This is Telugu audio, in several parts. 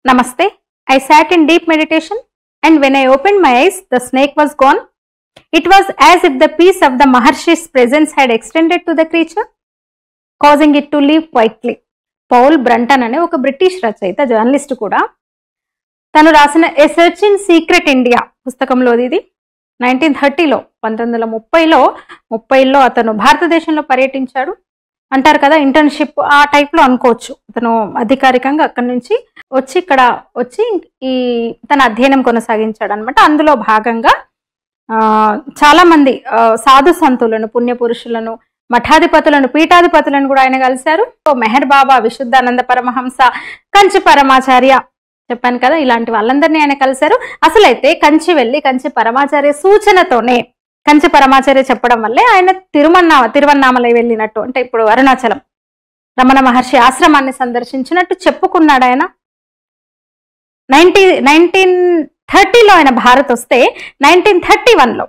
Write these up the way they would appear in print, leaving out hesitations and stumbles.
Namaste. I sat in deep meditation, and when I opened my eyes, the snake was gone. It was as if the peace of the Maharshi's presence had extended to the creature, causing it to live quietly. Paul Brunton అనే ఒక బ్రిటిష్ రచయిత, జర్నలిస్ట్ కూడా, తను రాసిన a search in secret India పుస్తకంలోది ఇది. 1930లో 1930లో అతను భారతదేశంలో పర్యటించాడు అంటారు కదా, ఇంటర్న్షిప్ ఆ టైప్లో అనుకోవచ్చు. అతను అధికారికంగా అక్కడి నుంచి వచ్చి ఈ తన అధ్యయనం కొనసాగించాడు అనమాట. అందులో భాగంగా చాలా మంది సాధు సంతులను, పుణ్యపురుషులను, మఠాధిపతులను, పీఠాధిపతులను కూడా ఆయన కలిశారు. మెహర్ బాబా, విశుద్ధానంద పరమహంస, కంచి పరమాచార్య, చెప్పాను కదా, ఇలాంటి వాళ్ళందరినీ ఆయన కలిశారు. అసలైతే కంచి వెళ్ళి కంచి పరమాచార్య సూచనతోనే, కంచి పరమాచార్య చెప్పడం వల్లే ఆయన తిరువన్నామలై వెళ్ళినట్టు, అంటే ఇప్పుడు అరుణాచలం రమణ మహర్షి ఆశ్రమాన్ని సందర్శించినట్టు చెప్పుకున్నాడు ఆయన. 1930లో ఆయన భారత్ వస్తే 1931లో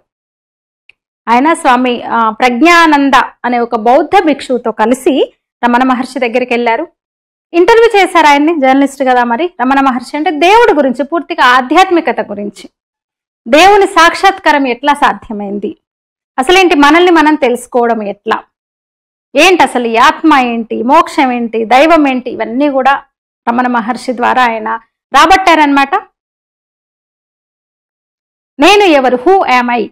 ఆయన స్వామి ప్రజ్ఞానంద అనే ఒక బౌద్ధ భిక్షువుతో కలిసి రమణ మహర్షి దగ్గరికి వెళ్ళారు. ఇంటర్వ్యూ చేశారు ఆయన్ని, జర్నలిస్ట్ కదా మరి. రమణ మహర్షి అంటే దేవుడి గురించి, పూర్తిగా ఆధ్యాత్మికత గురించి, దేవుని సాక్షాత్కారం ఎట్లా సాధ్యమైంది, అసలేంటి మనల్ని మనం తెలుసుకోవడం ఎట్లా, ఏంటి అసలు ఈ ఆత్మ ఏంటి, మోక్షం ఏంటి, దైవం ఏంటి, ఇవన్నీ కూడా రమణ మహర్షి ద్వారా ఆయన రాబట్టారనమాట. నేను ఎవరు, హూ యామ్ ఐ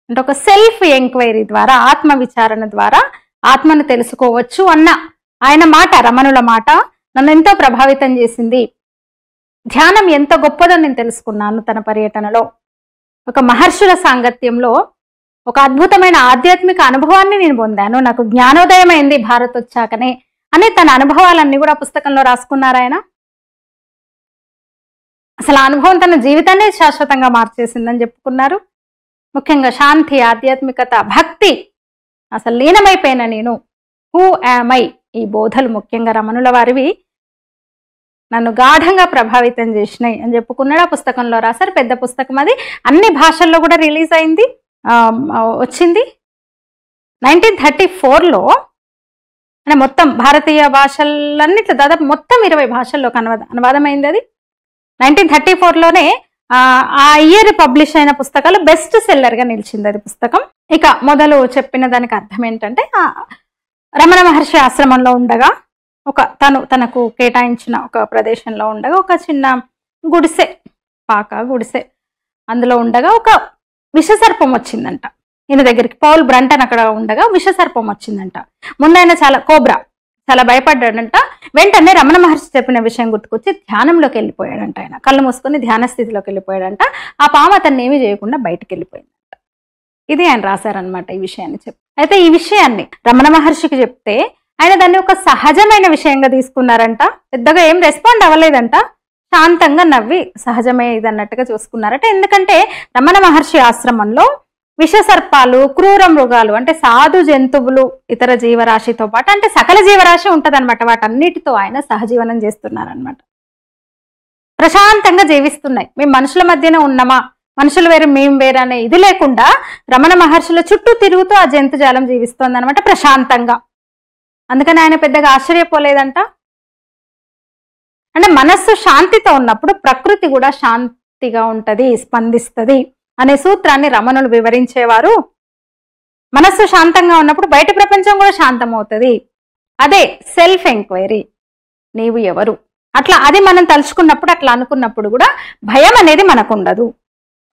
అంటే ఒక సెల్ఫ్ ఎంక్వైరీ ద్వారా, ఆత్మ విచారణ ద్వారా ఆత్మను తెలుసుకోవచ్చు అన్న ఆయన మాట, రమణుల మాట నన్ను ఎంతో ప్రభావితం చేసింది. ధ్యానం ఎంత గొప్పదో నేను తెలుసుకున్నాను తన పర్యటనలో. ఒక మహర్షుల సాంగత్యంలో ఒక అద్భుతమైన ఆధ్యాత్మిక అనుభవాన్ని నేను పొందాను, నాకు జ్ఞానోదయం అయింది భారత్ వచ్చాకనే అని తన అనుభవాలన్నీ కూడా పుస్తకంలో రాసుకున్నారు ఆయన. అసలు ఆ అనుభవం తన జీవితాన్ని శాశ్వతంగా మార్చేసిందని చెప్పుకున్నారు. ముఖ్యంగా శాంతి, ఆధ్యాత్మికత, భక్తి, అసలు లీనమైపోయిన నేను, హూ యామ్ ఐ, ఈ బోధలు ముఖ్యంగా రమణుల వారివి నన్ను గాఢంగా ప్రభావితం చేసినాయి అని చెప్పుకున్నాడు. ఆ పుస్తకంలో రాశారు. పెద్ద పుస్తకం అది, అన్ని భాషల్లో కూడా రిలీజ్ అయింది, వచ్చింది. 1934లో అంటే మొత్తం భారతీయ భాషలన్నిట్లో దాదాపు మొత్తం 20 భాషల్లోకి అనువాదమైంది అది. 1934లోనే ఆ ఇయర్ పబ్లిష్ అయిన పుస్తకాలు బెస్ట్ సెల్లర్గా నిలిచింది అది పుస్తకం. ఇక మొదలు చెప్పిన దానికి అర్థం ఏంటంటే, రమణ మహర్షి ఆశ్రమంలో ఉండగా తనకు కేటాయించిన ఒక ప్రదేశంలో ఉండగా ఒక చిన్న గుడిసె, గుడిసె, అందులో ఉండగా ఒక విషసర్పం వచ్చిందంట ఈయన దగ్గరికి. పౌల్ బ్రంటన్ అక్కడ ఉండగా విషసర్పం వచ్చిందంట. ముందైనా చాలా భయపడ్డాడంట. వెంటనే రమణ మహర్షి చెప్పిన విషయం గుర్తుకొచ్చి ధ్యానంలోకి వెళ్ళిపోయాడంట. ఆయన కళ్ళు మూసుకొని ధ్యాన స్థితిలోకి వెళ్ళిపోయాడంట. ఆ పాము అతన్ని ఏమీ చేయకుండా బయటకు వెళ్ళిపోయిందంట. ఇది ఆయన రాశారనమాట ఈ విషయాన్ని చెప్పి. అయితే ఈ విషయాన్ని రమణ మహర్షికి చెప్తే ఆయన దాన్ని ఒక సహజమైన విషయంగా తీసుకున్నారంట. పెద్దగా ఏం రెస్పాండ్ అవ్వలేదంట, శాంతంగా నవ్వి సహజమే ఇది అన్నట్టుగా చూసుకున్నారట. ఎందుకంటే రమణ మహర్షి ఆశ్రమంలో విషసర్పాలు, క్రూర మృగాలు అంటే సాధు జంతువులు, ఇతర జీవరాశితో పాటు అంటే సకల జీవరాశి ఉంటదన్నమాట, వాటన్నిటితో ఆయన సహజీవనం చేస్తున్నారనమాట. ప్రశాంతంగా జీవిస్తున్నాయి. మేము మనుషుల మధ్యన ఉన్నామా, మనుషులు వేరు మేము వేరు అనే ఇది లేకుండా రమణ మహర్షుల చుట్టూ తిరుగుతూ ఆ జంతుజాలం జీవిస్తోంది అనమాట ప్రశాంతంగా. అందుకని ఆయన పెద్దగా ఆశ్చర్యపోలేదంట. అంటే మనస్సు శాంతితో ఉన్నప్పుడు ప్రకృతి కూడా శాంతిగా ఉంటది, స్పందిస్తుంది అనే సూత్రాన్ని రమణులు వివరించేవారు. మనస్సు శాంతంగా ఉన్నప్పుడు బయట ప్రపంచం కూడా శాంతమవుతుంది. అదే సెల్ఫ్ ఎంక్వైరీ, నీవు ఎవరు, అట్లా అది మనం తలుచుకున్నప్పుడు, అట్లా అనుకున్నప్పుడు కూడా భయం అనేది మనకు ఉండదు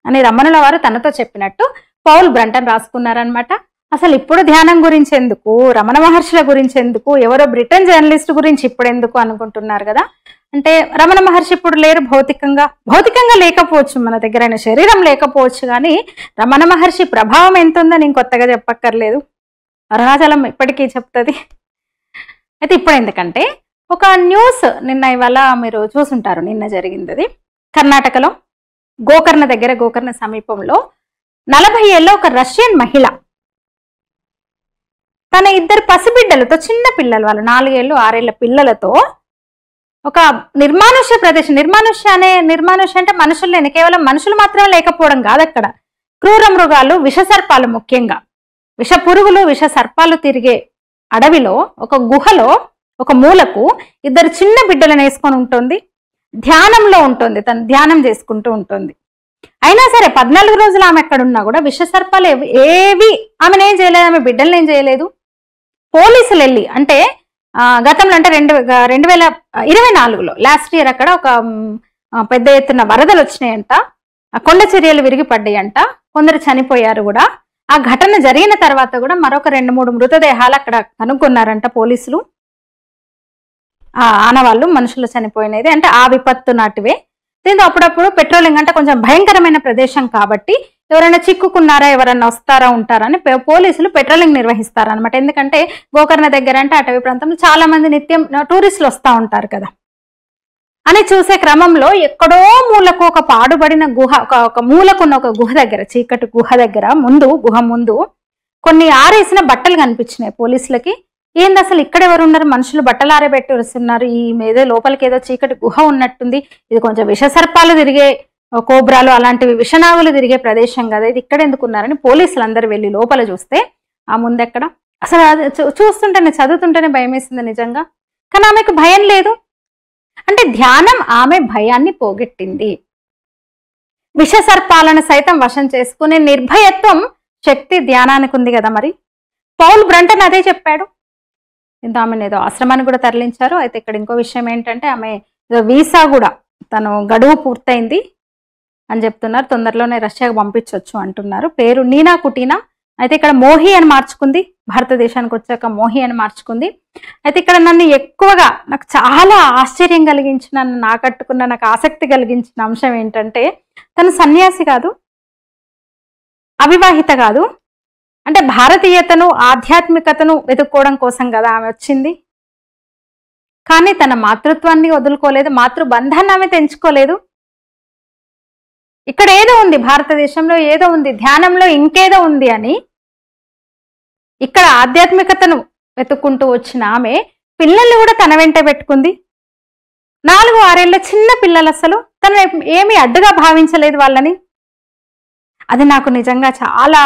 అని రమణుల వారు తనతో చెప్పినట్టు పౌల్ బ్రంటన్ రాసుకున్నారనమాట. అసలు ఇప్పుడు ధ్యానం గురించి ఎందుకు, రమణ మహర్షుల గురించి ఎందుకు, ఎవరో బ్రిటన్ జర్నలిస్ట్ గురించి ఇప్పుడు ఎందుకు అనుకుంటున్నారు కదా. అంటే రమణ మహర్షి ఇప్పుడు లేరు, భౌతికంగా లేకపోవచ్చు, మన దగ్గర ఆయన శరీరం లేకపోవచ్చు, కానీ రమణ మహర్షి ప్రభావం ఎంత ఉందో నేను కొత్తగా చెప్పక్కర్లేదు, అరుణాచలం ఇప్పటికీ చెప్తుంది. అయితే ఇప్పుడు ఎందుకంటే ఒక న్యూస్ ఇవాళ మీరు చూసుంటారు, నిన్న జరిగింది అది. కర్ణాటకలో గోకర్ణ దగ్గర, గోకర్ణ సమీపంలో 40 ఏళ్ళ ఒక రష్యన్ మహిళ తన 2 పసిబిడ్డలతో, చిన్న పిల్లలు, వాళ్ళు 4 ఏళ్ళు 6 ఏళ్ల పిల్లలతో ఒక నిర్మానుష్య ప్రదేశం, నిర్మానుష్య అంటే మనుషులు లేని, కేవలం మనుషులు మాత్రమే లేకపోవడం కాదు, అక్కడ క్రూర మృగాలు, విషసర్పాలు ముఖ్యంగా విష పురుగులు విష సర్పాలు తిరిగే అడవిలో ఒక గుహలో ఒక మూలకు ఇద్దరు చిన్న బిడ్డలను వేసుకొని ఉంటుంది, ధ్యానంలో ఉంటుంది, తను ధ్యానం చేసుకుంటూ ఉంటుంది. అయినా సరే 14 రోజులు ఆమె ఎక్కడున్నా కూడా విష సర్పాలు ఏవి ఆమెనేం చేయలేదు, ఆమె బిడ్డలను ఏం చేయలేదు. పోలీసులు వెళ్ళి అంటే గతంలో అంటే 2024లో లాస్ట్ ఇయర్ అక్కడ ఒక పెద్ద ఎత్తున వరదలు వచ్చినాయంట, కొండ చర్యలు విరిగి పడ్డాయంట, కొందరు చనిపోయారు కూడా. ఆ ఘటన జరిగిన తర్వాత కూడా మరొక 2-3 మృతదేహాలు అక్కడ కనుగొన్నారంట పోలీసులు. ఆనవాళ్ళు మనుషులు చనిపోయినది అంటే ఆ విపత్తు నాటివే. దీంతో అప్పుడప్పుడు పెట్రోలింగ్ అంటే కొంచెం భయంకరమైన ప్రదేశం కాబట్టి ఎవరైనా చిక్కుకున్నారా, ఎవరైనా వస్తారా ఉంటారా అని పోలీసులు పెట్రోలింగ్ నిర్వహిస్తారనమాట. ఎందుకంటే గోకర్ణ దగ్గర అంటే అటవీ ప్రాంతంలో చాలా మంది నిత్యం టూరిస్టులు వస్తూ ఉంటారు కదా అని చూసే క్రమంలో ఎక్కడో మూలకు ఒక పాడుబడిన గుహ, ఒక మూలకున్న ఒక గుహ దగ్గర, చీకటి గుహ దగ్గర గుహ ముందు కొన్ని ఆరేసిన బట్టలు కనిపించినాయి పోలీసులకి. ఏంది అసలు ఇక్కడ ఎవరు ఉన్నారు, మనుషులు బట్టలు ఆరబెట్టి వస్తున్నారు, ఈ మీద లోపలికి ఏదో చీకటి గుహ ఉన్నట్టుంది, ఇది కొంచెం విషసర్పాలు తిరిగే, కోబ్రాలు అలాంటివి విషనాగులు తిరిగే ప్రదేశం కదా, ఇది ఇక్కడ ఎందుకున్నారని పోలీసులు అందరు వెళ్ళి లోపల చూస్తే ఆ ముందెక్కడ అసలు చూస్తుంటేనే చదువుతుంటేనే భయం వేసింది నిజంగా. కానీ ఆమెకు భయం లేదు, అంటే ధ్యానం ఆమె భయాన్ని పోగొట్టింది. విషసర్పాలను సైతం వశం చేసుకునే నిర్భయత్వం శక్తి ధ్యానానికి ఉంది కదా. మరి పౌల్ బ్రంటన్ అదే చెప్పాడు. ఆమెను ఏదో ఆశ్రమాన్ని కూడా తరలించారు. అయితే ఇక్కడ ఇంకో విషయం ఏంటంటే ఆమె వీసా కూడా తను గడువు పూర్తయింది అని చెప్తున్నారు, తొందరలోనే రష్యాకు పంపించవచ్చు అంటున్నారు. పేరు నీనా కుటీనా. అయితే ఇక్కడ మోహి అని మార్చుకుంది, భారతదేశానికి వచ్చాక మోహి అని మార్చుకుంది. అయితే ఇక్కడ నన్ను ఎక్కువగా నాకు చాలా ఆశ్చర్యం కలిగించిన, నన్ను ఆకట్టుకున్న, నాకు ఆసక్తి కలిగించిన అంశం ఏంటంటే తను సన్యాసి కాదు, అవివాహిత కాదు, అంటే భారతీయతను ఆధ్యాత్మికతను వెతుక్కోవడం కోసం కదా ఆమె వచ్చింది. కానీ తన మాతృత్వాన్ని వదులుకోలేదు, మాతృబంధాన్ని ఆమె తెంచుకోలేదు. ఇక్కడ ఏదో ఉంది, భారతదేశంలో ఏదో ఉంది, ధ్యానంలో ఇంకేదో ఉంది అని ఇక్కడ ఆధ్యాత్మికతను వెతుక్కుంటూ వచ్చిన ఆమె పిల్లల్ని కూడా తన వెంట పెట్టుకుంది. 4-6 ఏళ్ల చిన్న పిల్లలు, అసలు తను ఏమీ అడ్డుగా భావించలేదు వాళ్ళని. అది నాకు నిజంగా చాలా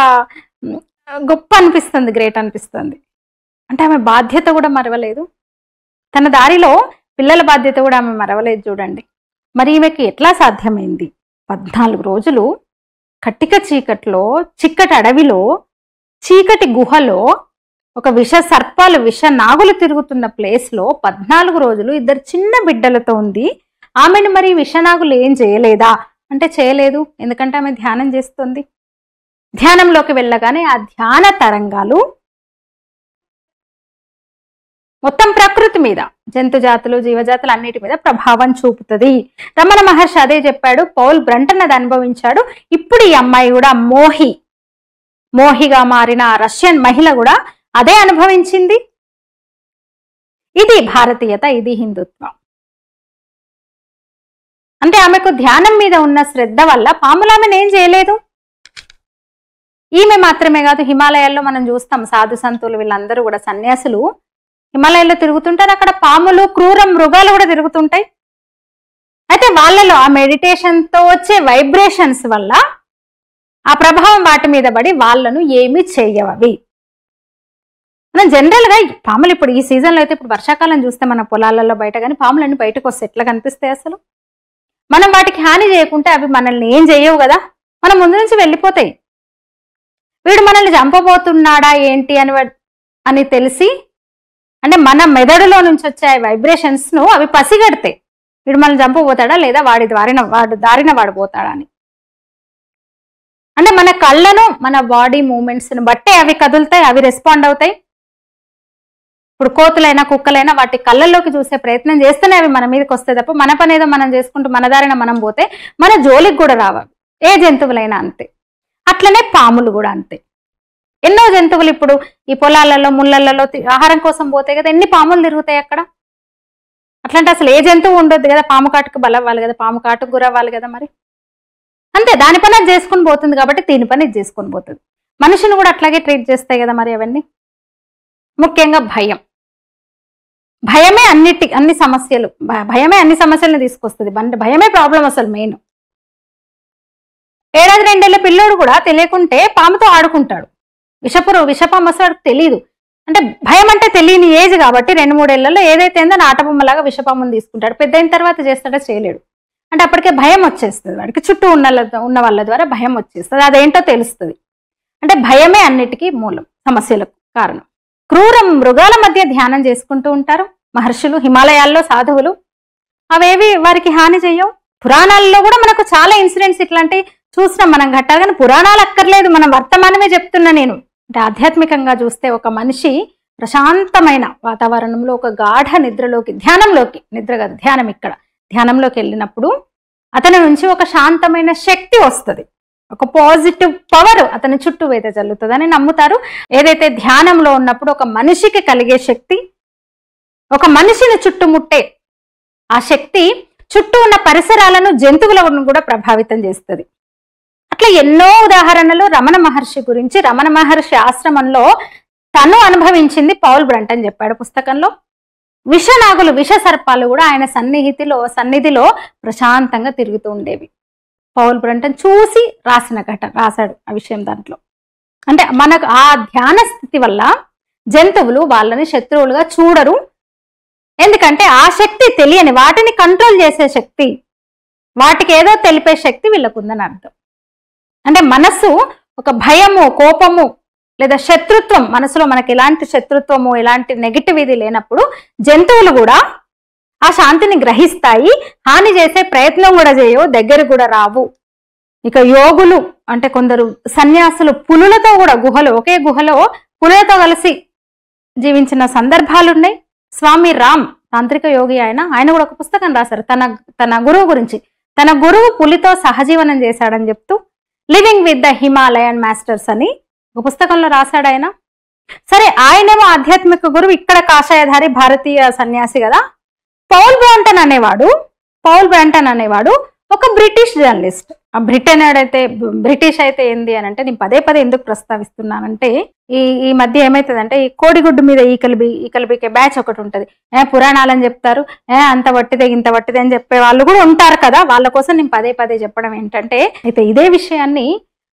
గొప్ప అనిపిస్తుంది, గ్రేట్ అనిపిస్తుంది. అంటే ఆమె బాధ్యత కూడా మరవలేదు, తన దారిలో పిల్లల బాధ్యత కూడా ఆమె మరవలేదు. చూడండి మరి ఈమెకి ఎట్లా సాధ్యమైంది? 14 రోజులు కట్టిక చీకట్లో, చిక్కటి అడవిలో, చీకటి గుహలో, ఒక విష సర్పాలు విష నాగులు తిరుగుతున్న ప్లేస్లో 14 రోజులు ఇద్దరు చిన్న బిడ్డలతో ఉంది. ఆమెను మరి విషనాగులు ఏం చేయలేదా అంటే చేయలేదు, ఎందుకంటే ఆమె ధ్యానం చేస్తుంది. ధ్యానంలోకి వెళ్ళగానే ఆ ధ్యాన తరంగాలు మొత్తం ప్రకృతి మీద, జంతు జాతులు, జీవజాతులు అన్నిటి మీద ప్రభావం చూపుతుంది. రమణ మహర్షి అదే చెప్పాడు, పౌల్ బ్రంటన్ అది అనుభవించాడు. ఇప్పుడు ఈ అమ్మాయి కూడా మోహిగా మారిన రష్యన్ మహిళ కూడా అదే అనుభవించింది. ఇది భారతీయత, ఇది హిందుత్వం. అంటే ఆమెకు ధ్యానం మీద ఉన్న శ్రద్ధ వల్ల పాములు ఆమెను ఏం చేయలేదు. ఈమె మాత్రమే కాదు, హిమాలయాల్లో మనం చూస్తాం సాధు సంతులు వీళ్ళందరూ కూడా సన్యాసులు హిమాలయాల్లో తిరుగుతుంటారు, అక్కడ పాములు, క్రూర మృగాలు కూడా తిరుగుతుంటాయి. అయితే వాళ్ళలో ఆ మెడిటేషన్తో వచ్చే వైబ్రేషన్స్ వల్ల ఆ ప్రభావం వాటి మీద పడి వాళ్ళను ఏమీ చెయ్యవవి. మనం జనరల్గా పాములు ఇప్పుడు ఈ సీజన్లో అయితే, ఇప్పుడు వర్షాకాలం చూస్తే మన పొలాలలో బయట కానీ పాములన్నీ బయటకు వస్తే ఎట్లా కనిపిస్తాయి అసలు? మనం వాటికి హాని చేయకుంటే అవి మనల్ని ఏం చేయవు కదా, మనం ముందు నుంచి వెళ్ళిపోతాయి. వీడు మనల్ని చంపబోతున్నాడా ఏంటి అని తెలిసి, అంటే మన మెదడులో నుంచి వచ్చే వైబ్రేషన్స్ ను అవి పసిగడతాయి, వీడు మనల్ని చంపబోతాడా లేదా వాడి దారిన వాడు పోతాడా అని. అంటే మన కళ్ళను, మన బాడీ మూమెంట్స్ ను బట్టే అవి కదులుతాయి, అవి రెస్పాండ్ అవుతాయి. ఇప్పుడు కోతులైనా కుక్కలైనా వాటి కళ్ళల్లోకి చూసే ప్రయత్నం చేస్తేనే అవి మన మీదకి వస్తాయి తప్ప మన పని ఏదో మనం చేసుకుంటూ మన దారిన మనం పోతే మన జోలికి కూడా రావాలి. ఏ జంతువులైనా అంతే, అట్లనే పాములు కూడా అంతే. ఎన్నో జంతువులు ఇప్పుడు ఈ పొలాలలో ముళ్ళలలో ఆహారం కోసం పోతాయి కదా, ఎన్ని పాములు తిరుగుతాయి అక్కడ. అట్లాంటి అసలు ఏ జంతువు ఉండొద్దు కదా, పాము కాటుకు బలవ్వాలి కదా, పాము కాటుకు గురవ్వాలి కదా. మరి అంతే, దాని పని అది చేసుకుని పోతుంది కాబట్టి దీని పని ఇది చేసుకొని పోతుంది. మనిషిని కూడా అట్లాగే ట్రీట్ చేస్తాయి కదా మరి అవన్నీ. ముఖ్యంగా భయమే అన్ని సమస్యలు, భయమే అన్ని సమస్యలను తీసుకొస్తుంది. భయమే ప్రాబ్లం అసలు మెయిన్. 7-2 ఏళ్ల పిల్లోడు కూడా తెలియకుంటే పాముతో ఆడుకుంటాడు, విషపాము వస్తే వాడికి తెలియదు. అంటే భయం అంటే తెలియని ఏజ్ కాబట్టి 2-3 ఏళ్లలో ఏదైతే ఏందో నాటబొమ్మలాగా విషపాముని తీసుకుంటాడు. పెద్ద అయిన తర్వాత చేస్తాడో చేయలేడు. అంటే అప్పటికే భయం వచ్చేస్తుంది వాడికి, చుట్టూ ఉన్న వాళ్ళ ద్వారా భయం వచ్చేస్తుంది, అదేంటో తెలుస్తుంది. అంటే భయమే అన్నిటికీ మూలం, సమస్యలకు కారణం. క్రూర మృగాల మధ్య ధ్యానం చేసుకుంటూ ఉంటారు మహర్షులు, హిమాలయాల్లో సాధువులు. అవేవి వారికి హాని చెయ్యవు. పురాణాల్లో కూడా మనకు చాలా ఇన్సిడెంట్స్ ఇట్లాంటివి చూసినాం మనం ఘట్టాలు, కానీ పురాణాలు అక్కర్లేదు, మనం వర్తమానమే చెప్తున్నా నేను. అంటే ఆధ్యాత్మికంగా చూస్తే ఒక మనిషి ప్రశాంతమైన వాతావరణంలో ఒక గాఢ నిద్రలోకి, ధ్యానంలోకి, నిద్ర కాదు ధ్యానం, ఇక్కడ ధ్యానంలోకి వెళ్ళినప్పుడు అతని నుంచి ఒక శాంతమైన శక్తి వస్తుంది, ఒక పాజిటివ్ పవర్ అతని చుట్టూ వేద జల్లుతుందని నమ్ముతారు. ఏదైతే ధ్యానంలో ఉన్నప్పుడు ఒక మనిషికి కలిగే శక్తి, ఒక మనిషిని చుట్టుముట్టే ఆ శక్తి చుట్టూ ఉన్న పరిసరాలను, జంతువులను కూడా ప్రభావితం చేస్తుంది. అట్లా ఎన్నో ఉదాహరణలు రమణ మహర్షి గురించి, రమణ మహర్షి ఆశ్రమంలో తను అనుభవించింది పౌల్ బ్రంటన్ చెప్పాడు పుస్తకంలో. విషనాగులు, విష సర్పాలు కూడా ఆయన సన్నిధిలో ప్రశాంతంగా తిరుగుతూ ఉండేవి. పౌల్ బ్రంటన్ చూసి రాశాడు ఆ విషయం దాంట్లో. అంటే మనకు ఆ ధ్యాన స్థితి వల్ల జంతువులు వాళ్ళని శత్రువులుగా చూడరు. ఎందుకంటే ఆ శక్తి తెలియని, వాటిని కంట్రోల్ చేసే శక్తి, వాటికి ఏదో తెలిపే శక్తి వీళ్ళకు ఉందని అర్థం. అంటే మనసు ఒక భయము, కోపము లేదా శత్రుత్వం, మనసులో మనకి ఎలాంటి శత్రుత్వము, ఎలాంటి నెగిటివ్ ఇది లేనప్పుడు జంతువులు కూడా ఆ శాంతిని గ్రహిస్తాయి, హాని చేసే ప్రయత్నం కూడా చేయవు, దగ్గర కూడా రావు. ఇక యోగులు అంటే కొందరు సన్యాసులు పులులతో కూడా ఒకే గుహలో పులులతో కలిసి జీవించిన సందర్భాలున్నాయి. స్వామి రామ్ తాంత్రిక యోగి, ఆయన కూడా ఒక పుస్తకం రాశారు తన గురువు గురించి. తన గురువు పులితో సహజీవనం చేశాడని చెప్తూ living with the Himalayan masters అని ఒక పుస్తకంలో రాశాడు ఆయన. సరే, ఆయనేమో ఆధ్యాత్మిక గురువు, ఇక్కడ కాషాయధారి భారతీయ సన్యాసి కదా. పౌల్ బ్రంటన్ అనేవాడు ఒక బ్రిటిష్ జర్నలిస్ట్. ఆ బ్రిటిష్ అయితే ఏంది అని అంటే, నేను పదే ఎందుకు ప్రస్తావిస్తున్నానంటే, ఈ మధ్య ఏమైతుందంటే, ఈ కోడిగుడ్డు మీద ఈకలబీకే బ్యాచ్ ఒకటి ఉంటది. పురాణాలని చెప్తారు, అంత వట్టిదే ఇంత వట్టిదే అని చెప్పే వాళ్ళు కూడా ఉంటారు కదా. వాళ్ళ కోసం నేను పదే చెప్పడం ఏంటంటే, అయితే ఇదే విషయాన్ని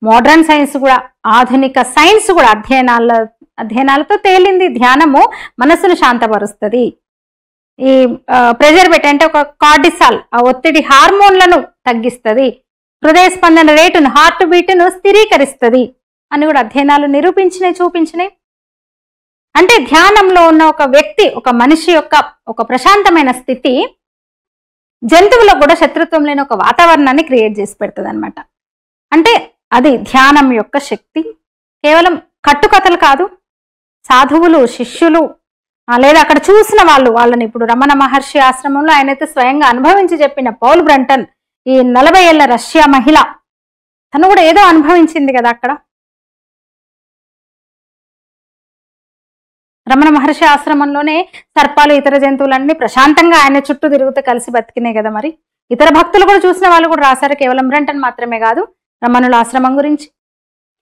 మోడర్న్ సైన్స్ కూడా, ఆధునిక సైన్స్ కూడా అధ్యయనాలతో తేలింది. ధ్యానము మనసును శాంతపరుస్తుంది. ఈ ప్రెజర్ అంటే ఒక కార్టిసాల్, ఆ ఒత్తిడి హార్మోన్లను తగ్గిస్తుంది, హృదయ స్పందన రేటును, హార్ట్ బీట్ను స్థిరీకరిస్తుంది అని కూడా అధ్యయనాలు చూపించినాయి. అంటే ధ్యానంలో ఉన్న ఒక వ్యక్తి, ఒక మనిషి యొక్క ఒక ప్రశాంతమైన స్థితి జంతువులకు కూడా శత్రుత్వం లేని ఒక వాతావరణాన్ని క్రియేట్ చేసి పెడుతుంది అనమాట. అంటే అది ధ్యానం యొక్క శక్తి. కేవలం కట్టుకథలు కాదు, సాధువులు, శిష్యులు లేదా అక్కడ చూసిన వాళ్ళని ఇప్పుడు రమణ మహర్షి ఆశ్రమంలో ఆయనైతే స్వయంగా అనుభవించి చెప్పిన పౌల్ బ్రంటన్, ఈ 40 ఏళ్ల రష్యా మహిళ, తను కూడా ఏదో అనుభవించింది కదా అక్కడ. రమణ మహర్షి ఆశ్రమంలోనే సర్పాలు, ఇతర జంతువులన్నీ ప్రశాంతంగా ఆయన చుట్టూ తిరుగుతూ కలిసి బతికినాయి కదా. మరి ఇతర భక్తులు కూడా చూసిన వాళ్ళు కూడా రాశారు, కేవలం బ్రంటన్ మాత్రమే కాదు రమణుల ఆశ్రమం గురించి.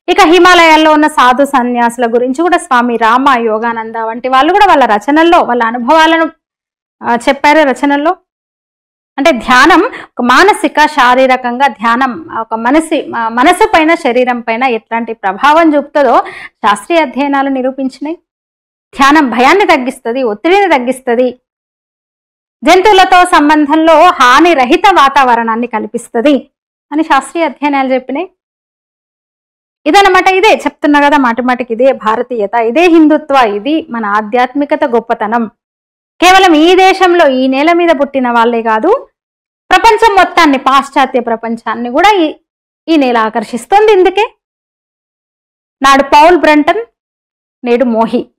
ఇక హిమాలయాల్లో ఉన్న సాధు సన్యాసుల గురించి కూడా స్వామి రామ, యోగానంద వంటి వాళ్ళు కూడా వాళ్ళ రచనల్లో వాళ్ళ అనుభవాలను చెప్పారు రచనల్లో. అంటే ధ్యానం ఒక మానసిక, శారీరకంగా ధ్యానం ఒక మనసు పైన, శరీరం పైన ఎట్లాంటి ప్రభావం చూపుతుందో శాస్త్రీయ అధ్యయనాలు నిరూపించినాయి. ధ్యానం భయాన్ని తగ్గిస్తుంది, ఒత్తిడిని తగ్గిస్తుంది, జంతువులతో సంబంధంలో హాని రహిత వాతావరణాన్ని కల్పిస్తుంది అని శాస్త్రీయ అధ్యయనాలు చెప్పినాయి. ఇదన్నమాట. ఇదే చెప్తున్నా కదా, మాటిమాటికి ఇదే భారతీయత, ఇదే హిందుత్వ, ఇది మన ఆధ్యాత్మికత గొప్పతనం. కేవలం ఈ దేశంలో, ఈ నేల మీద పుట్టిన వాళ్ళే కాదు, ప్రపంచం మొత్తాన్ని, పాశ్చాత్య ప్రపంచాన్ని కూడా ఈ నేల ఆకర్షిస్తుంది. ఇందుకే నాడు పౌల్ బ్రంటన్, నేడు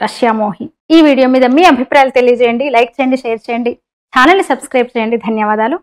రష్యా మోహి. ఈ వీడియో మీద మీ అభిప్రాయాలు తెలియజేయండి, లైక్ చేయండి, షేర్ చేయండి, ఛానల్ని సబ్స్క్రైబ్ చేయండి. ధన్యవాదాలు.